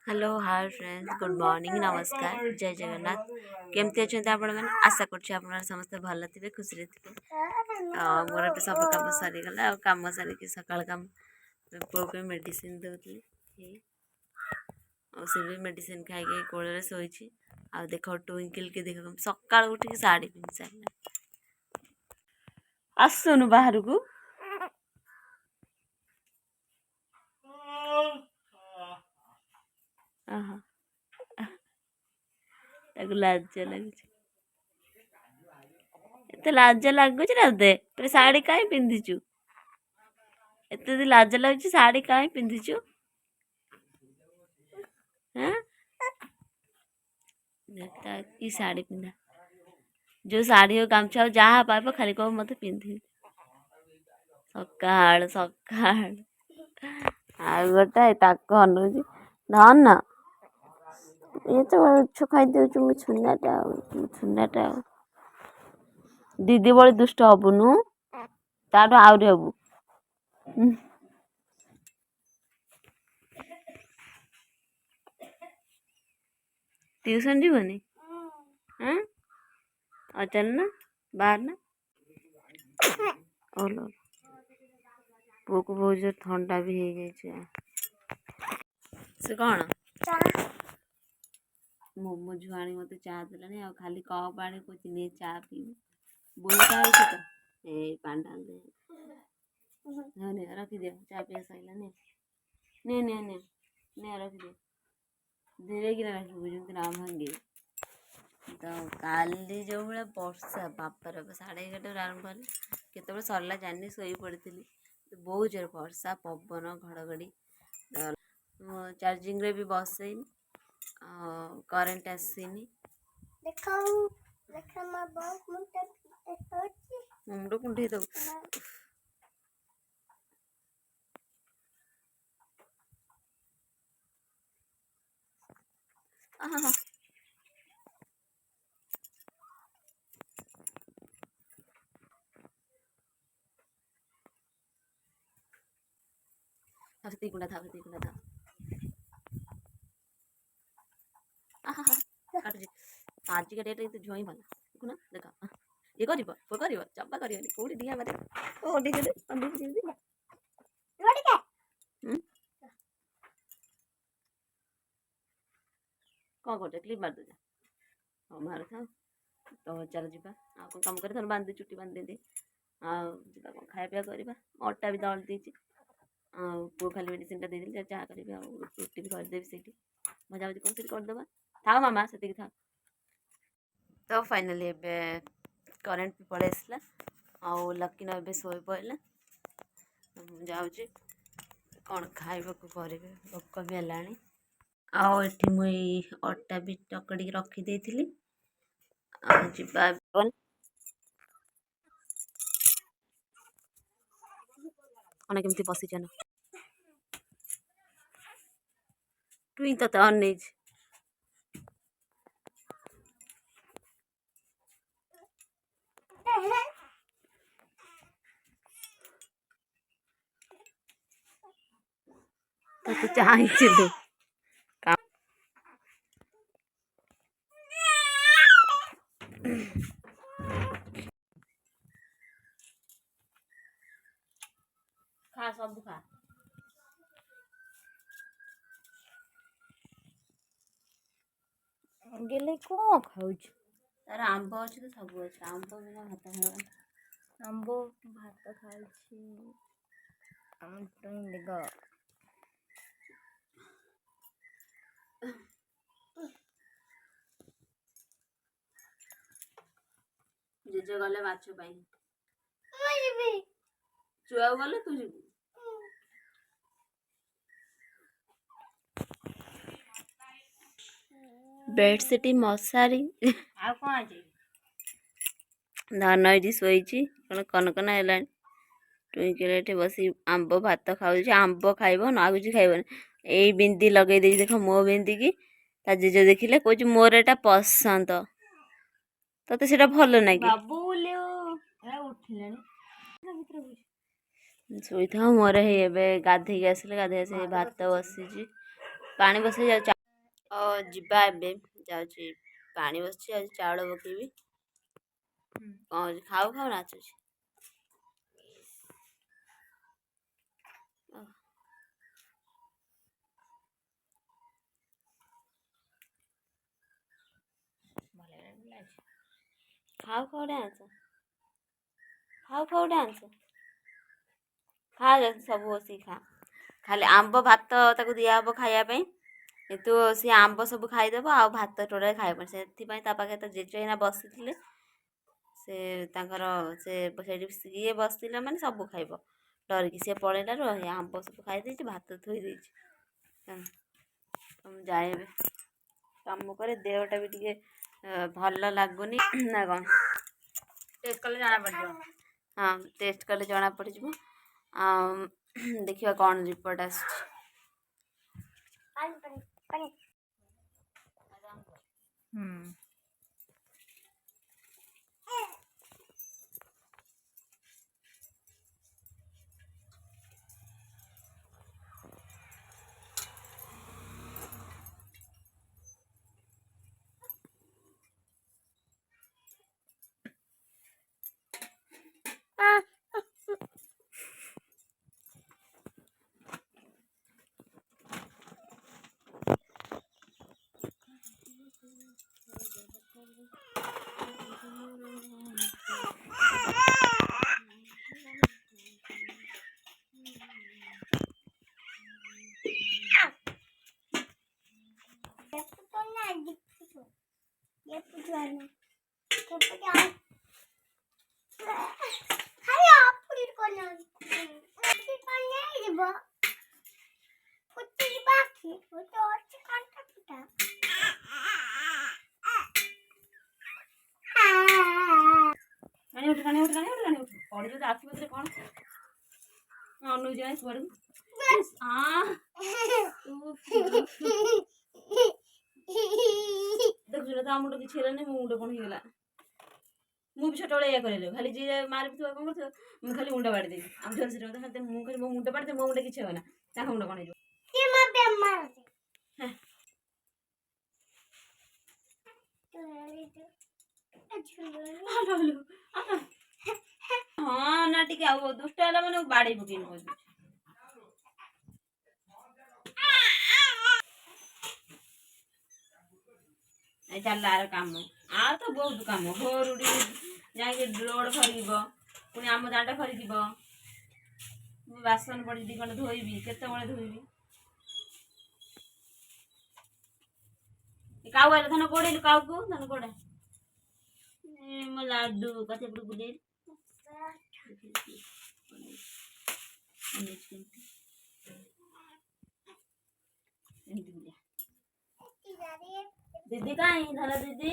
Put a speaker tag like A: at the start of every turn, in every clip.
A: Hello hi friends good morning नमस्कार जय जगन्नाथ केमती अच्छा आपण मैंने आशा कर समस्ते भल थे खुशी थे मोर ए सब कम सरीगला कम सारिक सका कम पुओ को मेडिसिन दौली सी भी मेडिसिन खाई कोल शोची आ देख ट्विंकल की देख सका उठिक साड़ी पिंधि सारे आसुनु बाहर को लाज लगुच एत लाज लगुच ना साड़ी कहीं पिंधिचु एत लाज लगुच साड़ी कहीं पिंधिचु की साड़ी पिंधा जो साड़ी हो गामछा जहाँ पाइब खाली कह मत पिंधि सकाल सकाल आ गोटे ताक अनुची धन ये तो खाई दे छुनाटा दीदी बड़ी दुष्ट हबुनु ताठू आहरी हबु ट्यूशन जीवनी चल ना बाहर ना ओलो पुओ को बहुत जोर ठंडा भी हो जाए से कौन मोमो झुआणी मत चा देलानी आ खाली कप पानी को नहीं चा पी बोलता है तो ए पांडा ने रखी दे चा पिया सैला ने ने ने ने रखी दे धीरे कि रखी जमी ना भांगे तो काली जो भाई वर्षा बापर 11:30 आरंभ कले के सरला जानी शोई पड़ी बहुत जोर वर्षा पवन घड़घड़ी चार्जिंग रे भी बसई करेंट आसनी मुंड कुंडे दब था आज के डेट तो झुई भला देखुना देखा ये कर चंपा कर कौटी दिया मारे कौन कर क्लिप मार दे हाँ मार था तो चल जा कौन कम कर बांध चुट्टी बांध दे जा कौन खाया पिया करवा अटा भी दल देती पुओ खाली मेडिसिन दे चाह करी रुटी भी करदेवी से मजा मजी कौन करदे था मामा से था तो फाइनाली ए करेन्ट भी पड़े आसला आउ लकीन ए शोई पड़ा जाऊँगी कौन खाइबा करें भोक भी है आठी मुई अटा भी चकड़ी रखी देती जा कौन केमती बसीचन टुई तो अन तो चाहिए खा सब खा गेले कौन खाऊ तार आंब अच्छे तो सब अच्छे आंब बिना भात खावा आंब भात खाई देख जेजे गले माछ चुआ गले तू जी बेडसीट मशारी धन ये शोई कौन कनकना है टुईंकल बस आंब भात खाऊ आंब खाइब ना कुछ खाइबन यही बिंदी लगे दे देख मो बिंदी की जेजे देखिले कह मोर एटा पसंद तते से भल ना कि शोई था मोर गाधे आसिले गाधे आस भात बसी पानी बस ଯିବା ଏବେ ଯାଉଛି ପାଣି ବସିଛି ଆଜି ଚାଉଳ ପକେଇବି। କ'ଣ ଖାଉ ଖାଉ ନାଚୁଛି। ଖାଉ ଖାଉ ଡ୍ୟାନ୍ସ ଖା ସବୁ ବସିକି ଖା। ଖାଲି ଆମ୍ବ ଭାତ ତାକୁ ଦିଆହବ ଖାଇବା ପାଇଁ, କିନ୍ତୁ ସିଏ ଆମ୍ବ ସବୁ ଖାଇଦେବ ଆଉ ଭାତ ଟୋଟାଲି ଖାଇବନି। ସେଥିପାଇଁ ତା ପାଖରେ ତା ଜେଜେ ଏଇନା ବସିଥିଲେ, ସେ ତାଙ୍କର ସେଇଠି ସିଏ ବସିଥିଲା ମାନେ ସବୁ ଖାଇବ ଡରିକି। ସିଏ ପଳେଇଲାରୁ ଆମ୍ବ ସବୁ ଖାଇ ଦେଇଛି, ଭାତ ଥୋଇ ଦେଇଛି। ମୁଁ ଯାଏ ଏବେ କାମ କରେ, ଦେହଟା ବି ଟିକେ ଭଲ ଲାଗୁନି ନା କ'ଣ? ଟେଷ୍ଟ କଲେ ଜଣାପଡ଼ିଯିବ। ହଁ, ଟେଷ୍ଟ କଲେ ଜଣାପଡ଼ିଯିବ। ଆଉ ଦେଖିବା କ'ଣ ରିପୋର୍ଟ ଆସୁଛି। ପଡ଼ିଯିବ ଆଖି ଭିତରେ କ'ଣ ଅନୁଯାୟୀ କୁଆଡ଼କୁ ଦେଖୁଛୁ ତା ମୁଣ୍ଡ କିଛି ହେଲାନି, ମୋ ମୁଣ୍ଡ କ'ଣ ହେଇଗଲା। ମୁଁ ବି ଛୋଟବେଳେ ଏଇଆ କରିଲି, ଖାଲି ଯିଏ ମାରିଥିବ କ'ଣ କରୁଥିବ ମୁଁ ଖାଲି ମୁଣ୍ଡ ବାଡ଼ିଦେବି। ଆମ ଝିଅ ସେଟା ମୁଁ ଖାଲି ମୋ ମୁଣ୍ଡ ବାଡ଼ିଦେବି, ମୋ ମୁଣ୍ଡ କିଛି ହେବ ନା, ତାଙ୍କ ମୁଣ୍ଡ କ'ଣ ହେଇଯିବ। ହଁ ନା ଟିକେ ଆଉ ଦୁଷ୍ଟ ହେଲା ମାନେ ବାଡ଼େଇ ପକେଇନି କହୁଛି। ଏ ଚାଲିଲା ଆର କାମ, ଆଉ ତ ବହୁତ କାମ। ଭୋରୁ ଯାଇକି ରୋଡ଼ ଖରିକିବ, ପୁଣି ଆମ ଦାଣ୍ଡ ଖରିକିବ, ବାସନ ପଡ଼ି ଦି ଖଣ୍ଡ ଧୋଇବି, କେତେବେଳେ ଧୋଇବି। କାଉ ଆଇଲା, ଧାନ କୋଡ଼େଇଲୁ କାଉକୁ, ଧାନ କୋଡ଼ା। ମୋ ଲାଡୁ କଥା ଏପଟେ ବୁଲେଇ ଦିଦି କାଇଁ ଧନ ଦିଦି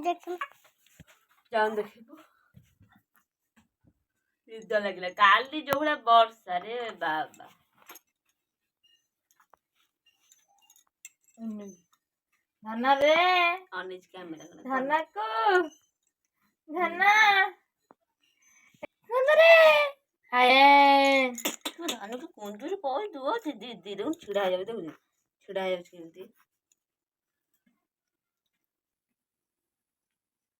A: ଦେଖିବୁ ନିଦ ଲାଗିଲା। କାଲି ଯୋଉ ଭଳିଆ ବର୍ଷା ରେ ବାବା,
B: ଧନ ରେ
A: ଅନିଜ କ୍ୟାମେରା
B: ଧନକୁ ଧନ କୁନ୍ଦୁରି
A: ଧନକୁ କୁନ୍ଦୁରି କହିଦୁ ଦିଦି ଦେଖୁନ ଛିଡା ହେଇଯାଉଛି, ଦେଖୁଛି ଛିଡା ହେଇଯାଉଛି କେମିତି।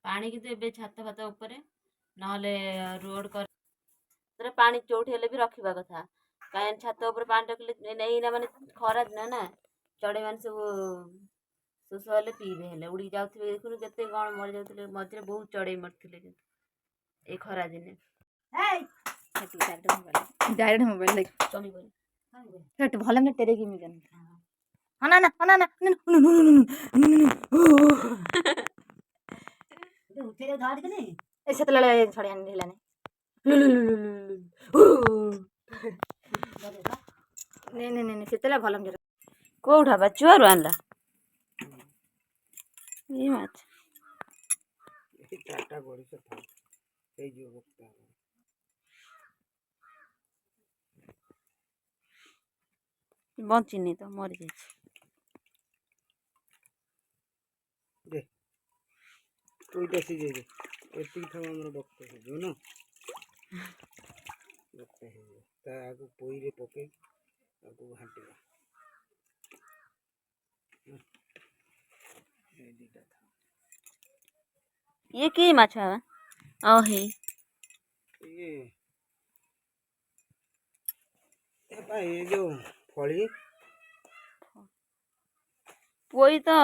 A: ପାଣି କିନ୍ତୁ ଏବେ ଛାତ ଫାତ ଉପରେ, ନହେଲେ ରୋଡ କରି ପାଣି ଯୋଉଠି ହେଲେ ବି ରଖିବା କଥା। କାହିଁକି ଛାତ ଉପରେ ପାଣି ରଖିଲେ ଏଇନା ମାନେ ଖରା ଦିନ ନା, ଚଢେଇ ମାନେ ସବୁ ଶୋଷ ହେଲେ ପିଇବେ, ହେଲେ ଉଡ଼ିକି ଯାଉଥିବେ। ଦେଖୁନୁ କେତେ କ'ଣ ମରି ଯାଉଥିଲେ, ମଝିରେ ବହୁତ ଚଢେଇ ମରିଥିଲେ କିନ୍ତୁ ଏଇ ଖରା ଦିନେ।
B: डायरेक्ट मोबाइल देख कट भले में तेरे की मिजन ना ना ना ना उठे धाड़ के नहीं ऐसे तो लड़ाई छड़े आने लाने नहीं नहीं नहीं सेतला भलम जरा
A: कोठा बचुआरु आनला ये माछ
C: ए चारटा गोड़ी से था ए जो वक्त
A: बंचिनी तो मर जाए
C: दे ओइटा से जे ଏତିକି ଥାଉ ଆମର ଡକ୍ଟର ହେଇଯିବ ନା ଡକ୍ଟର ହେଇଯିବ ତା ଆଗକୁ ପୋଇରେ ପକେଇକି ଆଗକୁ ଘାଣ୍ଟିବା ଏ ଦୁଇଟା ଥାଉ
A: ये कि माछ है ओ हे
C: ଇଏ ଏ ଯୋଉ ଫଳି
A: पोई तो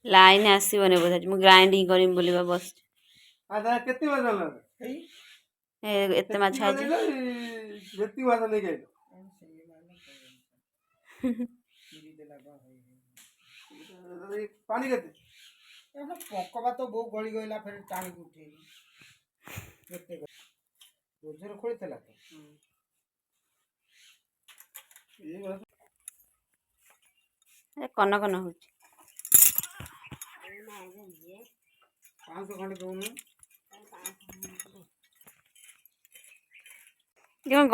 A: लाइन आसबनी बोधे मुझे ग्राइंडिंग करमी बोल बस
C: କେତେ ମାଛ
A: एत माछ आज
C: ଯେତିକି ମାଛ ନେଇକି ପାଣି କେତେ ପଙ୍କବା ତ ବୋଉ ଗଳି ଗଲା ଫେର ଟାଣିକି ଉଠେଇଲି କେତେ ରୋଜର ଖୋଳିଥିଲା ତ
A: कन कन हो
C: 500 खंडे दौनु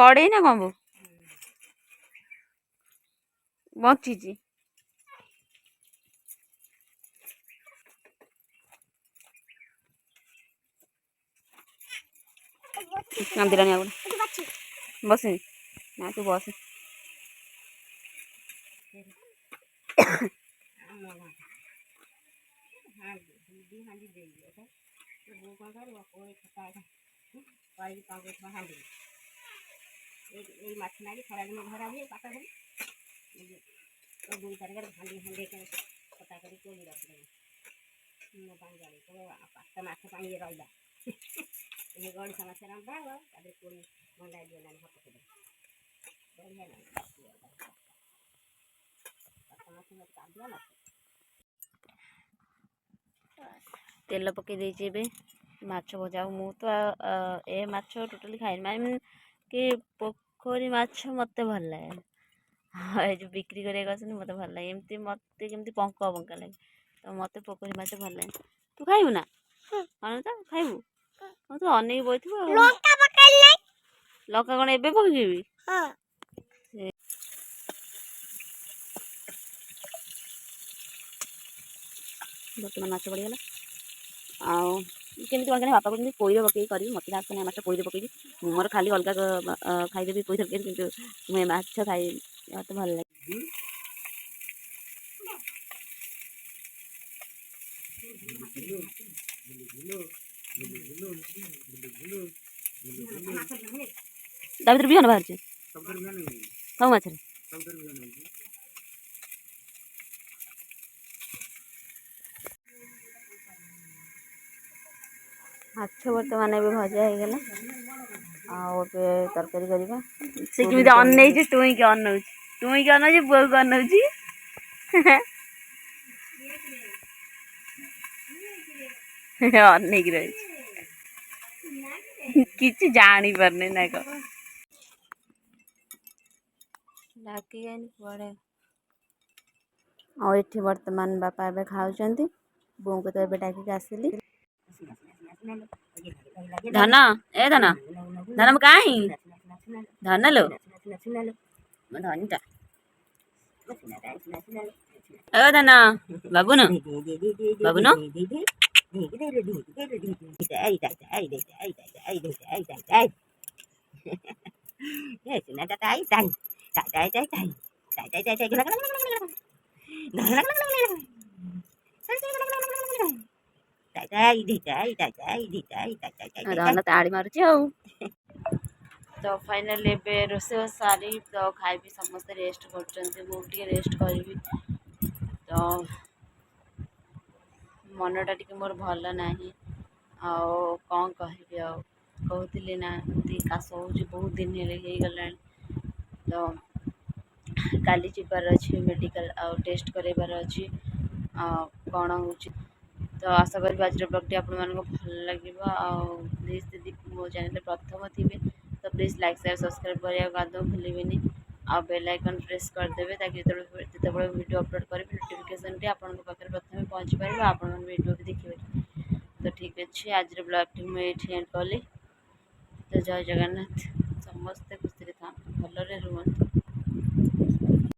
A: गड़े ना कौन बो बची कांदिलानी आगुन बस ना तू बस तेल पकई देबे माछ भजा मु तो ए माछ टोटाली खाए माने कि पोखरी माछ मत भल लगे जो बिक्री कर मत भल लगे एमती मत केमती पंका पंका लगे तो मत पोखरी माछ भल लगे तू खाइबू ना हाँ तो खाइबू हाँ तो अनेक बोई लंका कौन एबे पकेबी बर्तमान माछ पड़गला आमती कौन बापा को पोईरे पकई करी मत आसना माछ पोईरे पकई मोर खाली अलग खाईदेवी पोई तरकारी कि मुझे माछ खाई मत भल लगे भितर बिहन बाहर सब माछ माछ बर्तमान ए भजा हो गला आबे तरकारी करवा से किमिति अनैछि टुई के अनौछि बो को अनौछि अनेक रही किसी जानी पारने ना को डाकी पड़े और ये बर्तमान बापा ए खाऊँ बो को तो ए डाक आसली धन ए धन धन कहीं धन लो धनटा ए धन बाबुन बाबुन ताड़ी मारुची तो फाइनली ए रोसे सारी तो खाई समस्त रेस्ट कर रेस्ट करी तो मनटा टी मोर भल ना कौन कह कहती ना काश हो बहुत दिन हो गला तो काली जीवार अच्छी मेडिकल टेस्ट करार अच्छी कौन हो तो आशा करी आज ब्लॉग टी आपको भल लगे प्लीज दीदी मो चैनल प्रथम थी तो प्लीज लाइक शेयर सब्सक्राइब करने को आदौ भूलें आ बेल आइकन प्रेस करदे ताकि जिते वीडियो अपलोड करेंगे नोटिफिकेशन टी आपन पाखे प्रथम पहुँची पार आप वीडियो भी देखिए तो ठीक अच्छे आज ब्लॉग टी मुझे एंड कली तो जय जगन्नाथ समस्ते खुशी था भलरे रुहतु।